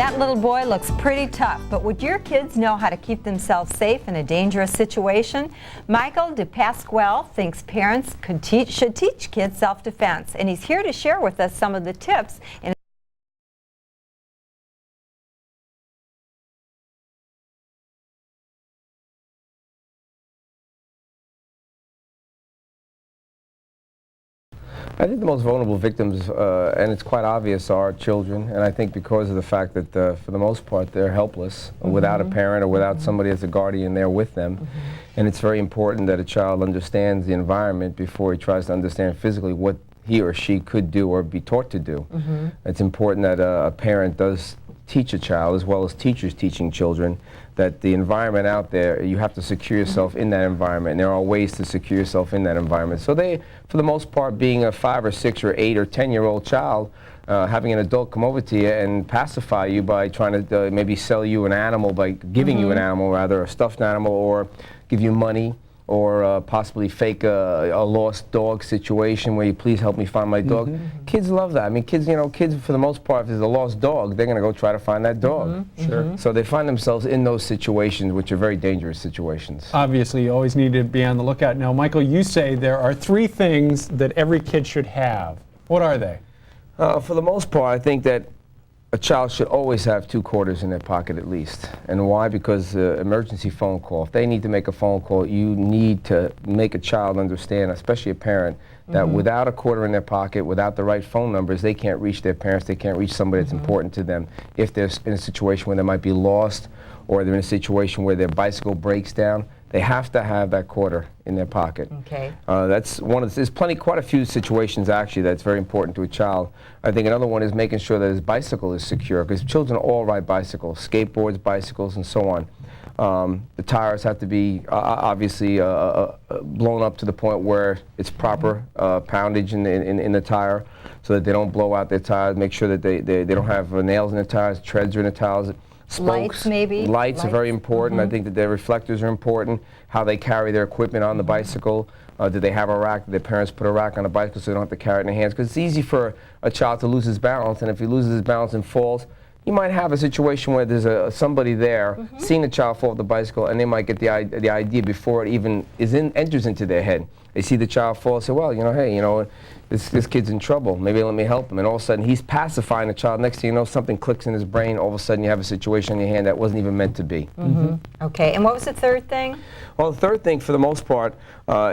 That little boy looks pretty tough, but would your kids know how to keep themselves safe in a dangerous situation? Michael DePasquale thinks parents should teach kids self-defense, and he's here to share with us some of the tips. I think the most vulnerable victims, and it's quite obvious, are children. And I think because of the fact that, for the most part, they're helpless without a parent or without somebody as a guardian there with them. And it's very important that a child understands the environment before he tries to understand physically what he or she could do or be taught to do. It's important that a parent does teach a child, as well as teachers teaching children, that the environment out there, you have to secure yourself in that environment, and there are ways to secure yourself in that environment. So they, for the most part, being a 5 or 6 or 8 or 10-year-old child, having an adult come over to you and pacify you by trying to maybe sell you an animal, by giving you an animal, rather, a stuffed animal, or give you money, or possibly fake a lost dog situation where you please help me find my dog. Kids love that. I mean, kids, kids for the most part, if there's a lost dog, they're going to go try to find that dog. So they find themselves in those situations, which are very dangerous situations. Obviously, you always need to be on the lookout. Now, Michael, you say there are 3 things that every kid should have. What are they? For the most part, I think that a child should always have 2 quarters in their pocket at least. And why? Because emergency phone call. If they need to make a phone call, you need to make a child understand, especially a parent, that without a quarter in their pocket, without the right phone numbers, they can't reach their parents, they can't reach somebody that's important to them. If they're in a situation where they might be lost, or they're in a situation where their bicycle breaks down, they have to have that quarter in their pocket. Okay. That's one of there's quite a few situations actually that's very important to a child. I think another one is making sure that his bicycle is secure, because children all ride bicycles, skateboards, bicycles, and so on. The tires have to be obviously blown up to the point where it's proper poundage in the tire, so that they don't blow out their tires. Make sure that they don't have nails in their tires, treads are in the tires. Spokes. Lights, maybe? Lights are very important. I think that their reflectors are important. How they carry their equipment on the bicycle. Do they have a rack? Do their parents put a rack on the bicycle so they don't have to carry it in their hands? Because it's easy for a child to lose his balance, and if he loses his balance and falls, you might have a situation where there's somebody there seeing a child fall off the bicycle, and they might get the idea before it even enters into their head. They see the child fall and say, well, hey, this kid's in trouble. Maybe let me help him. And all of a sudden, he's pacifying the child. Next thing you know, something clicks in his brain. All of a sudden, you have a situation in your hand that wasn't even meant to be. Okay, and what was the third thing? Well, the third thing, for the most part,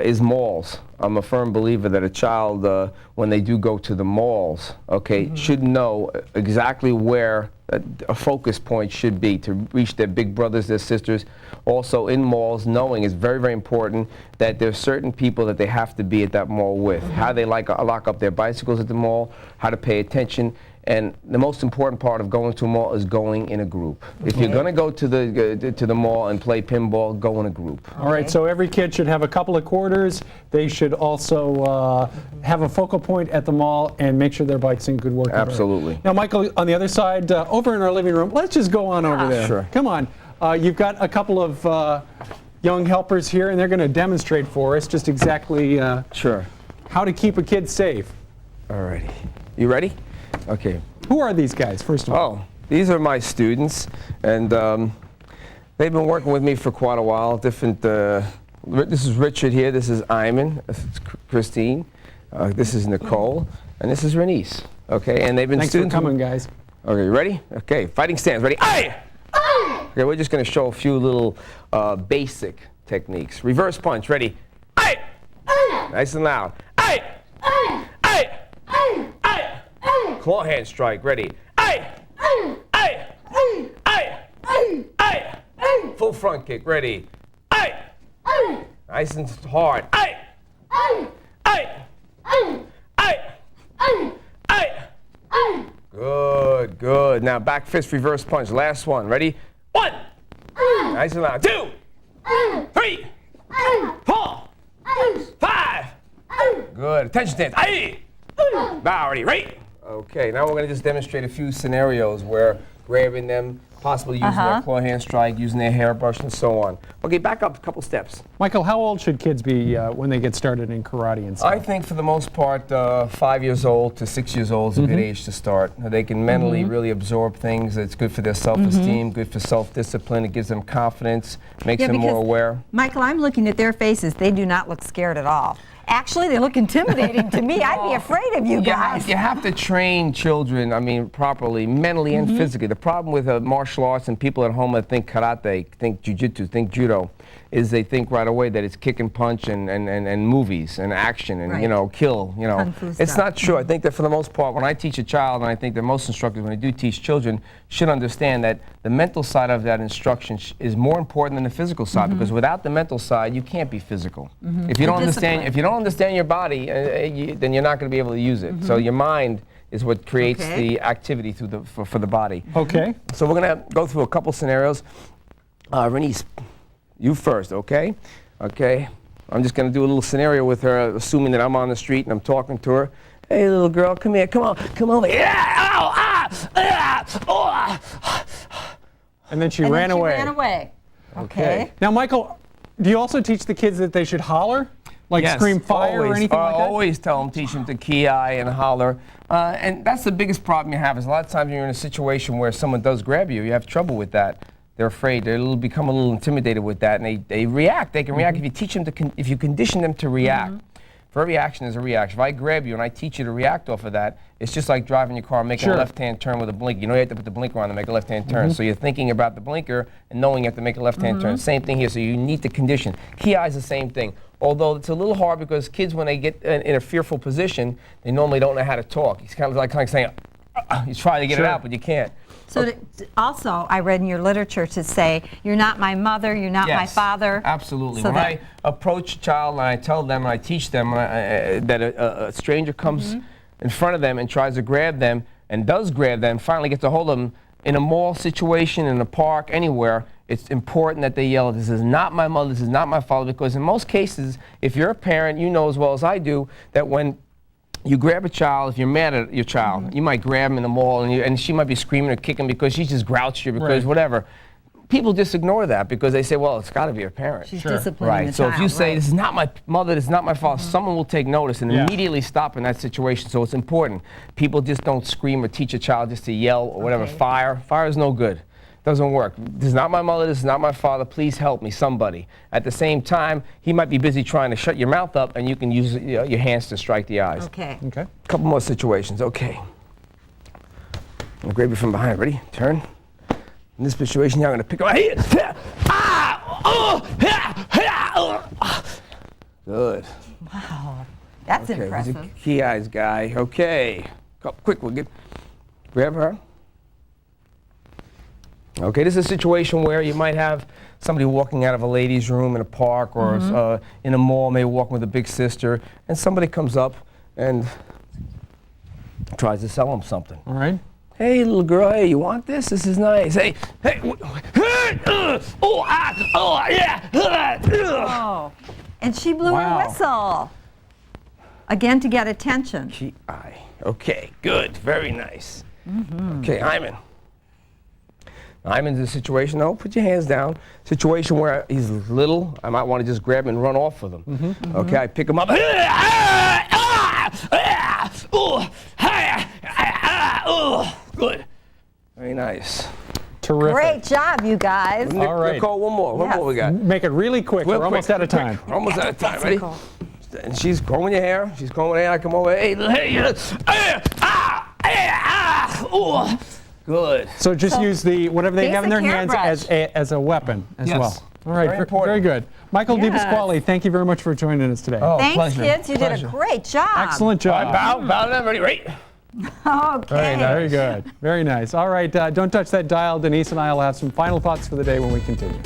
is malls. I'm a firm believer that a child, when they do go to the malls, should know exactly where a focus point should be to reach their big brothers, their sisters. Also, in malls, knowing is very, very important that there's certain people that they have to be at that mall with. How they lock up their bicycles at the mall, how to pay attention. And the most important part of going to a mall is going in a group. If you're going to go to the mall and play pinball, go in a group. All right, so every kid should have a couple of quarters. They should also have a focal point at the mall and make sure their bike's in good working order. Absolutely. Now, Michael, on the other side, over in our living room, let's just go on over there. Sure. Come on. You've got a couple of young helpers here, and they're going to demonstrate for us just exactly how to keep a kid safe. All righty. You ready? Okay. Who are these guys, first of all? Oh, these are my students, and they've been working with me for quite a while. This is Richard here, this is Iman, this is Christine, this is Nicole, and this is Renice. Okay, and they've been Thanks for coming, guys. Okay, ready? Okay, fighting stance, ready? Aye! Aye! Okay, we're just going to show a few little basic techniques. Reverse punch, ready? Aye! Aye! Nice and loud. Aye! Aye! Aye! Aye! Aye! Claw hand strike, ready? Aye! Aye! Aye! Aye! Aye! Aye! Full front kick, ready? Aye! Aye! Nice and hard. Aye! Aye! Aye! Aye! Aye! Aye! Aye! Good, good. Now back fist reverse punch. Last one. Ready? 1! Nice and loud. 2! 3! 4! 5! Good. Attention stance. Aye! Bow, ready? Right? Okay, now we're going to just demonstrate a few scenarios where grabbing them, possibly using their claw hand strike, using their hairbrush, and so on. Okay, back up a couple steps. Michael, how old should kids be when they get started in karate and stuff? I think for the most part, 5 years old to 6 years old is a good age to start. They can mentally really absorb things. It's good for their self-esteem, good for self-discipline. It gives them confidence, makes them more aware. Michael, I'm looking at their faces. They do not look scared at all. Actually, they look intimidating to me. I'd be afraid of you guys. You have to train children, I mean, properly, mentally and physically. The problem with martial arts and people at home that think karate, think jiu-jitsu, think judo, is they think right away that it's kick and punch and movies and action and, you know, kill, you know. Kung fu It's stuff. not true. I think that for the most part, when I teach a child, and I think that most instructors, when they do teach children, should understand that the mental side of that instruction is more important than the physical side, because without the mental side, you can't be physical. If you don't understand your body, then you're not going to be able to use it. So your mind is what creates the activity through for the body. Okay. So we're going to go through a couple scenarios. Renice, you first, okay? Okay. I'm just going to do a little scenario with her, assuming that I'm on the street and I'm talking to her. Hey, little girl, come here. Come on. Come over here. Yeah, ow, And then she ran away. She ran away. Okay. Now, Michael, do you also teach the kids that they should holler? Like Yes, scream fire or always. anything like that? Always tell them, teach them to ki-eye and holler. And that's the biggest problem you have, is a lot of times when you're in a situation where someone does grab you, you have trouble with that. They're afraid. They become a little intimidated with that, and they react. They can react if you teach them to, if you condition them to react. For every action, there's a reaction. If I grab you and I teach you to react off of that, it's just like driving your car and making a left-hand turn with a blink. You know you have to put the blinker on to make a left-hand turn. So you're thinking about the blinker and knowing you have to make a left-hand turn. Same thing here. So you need to condition. Ki is the same thing. Although it's a little hard because kids, when they get in a fearful position, they normally don't know how to talk. He's kind of like saying, he's trying to get it out, but you can't. So also, I read in your literature to say, you're not my mother, you're not my father. Absolutely. So When I approach a child and I tell them and I teach them that a stranger comes in front of them and tries to grab them and does grab them, finally gets a hold of them in a mall situation, in a park, anywhere, it's important that they yell, this is not my mother, this is not my father, because in most cases, if you're a parent, you know as well as I do that when you grab a child, if you're mad at your child, you might grab him in the mall and she might be screaming or kicking because she just grouchy or because whatever. People just ignore that because they say, well, it's got to be a parent. She's disciplining the So child, if you say, this is not my mother, this is not my father, someone will take notice and immediately stop in that situation. So it's important. People just don't scream or teach a child just to yell or whatever. Fire is no good. Doesn't work. This is not my mother, this is not my father, please help me, somebody. At the same time, he might be busy trying to shut your mouth up and you can use your hands to strike the eyes. Okay. Okay. A couple more situations, okay. I'm gonna grab you from behind, ready? Turn. In this situation here, I'm gonna pick up, Good. Wow. That's Okay, he's a impressive. key eyes guy. Okay. Quick, we'll get, grab her. Okay, this is a situation where you might have somebody walking out of a ladies' room in a park or in a mall, maybe walking with a big sister, and somebody comes up and tries to sell them something. All right. Hey, little girl, hey, you want this? This is nice. Hey, Oh. And she blew her whistle. Again, to get attention. Ki-eye. Okay, good, very nice. Okay, Hyman. Hyman's in a situation, no, put your hands down. Situation where he's little, I might want to just grab him and run off with him. Okay, I pick him up. Good. Very nice. Terrific. Great job, you guys. All right. Nicole, one more we got. Make it really quick. Real We're almost quick, out of time. We're almost out of time, That's ready? Nicole. And she's combing your hair. She's combing your hair. I come over. Hey, good. So just use the whatever they have in their basic hands hairbrush. as a weapon as Yes. well. All right, Very important. very good. Michael Yes. DiPasquale, thank you very much for joining us today. Oh, Thanks, pleasure. kids. You did Pleasure. a great job. Excellent All job. right, bow down, ready, right? Okay. Very good. Very nice. All right, don't touch that dial. Denise and I will have some final thoughts for the day when we continue.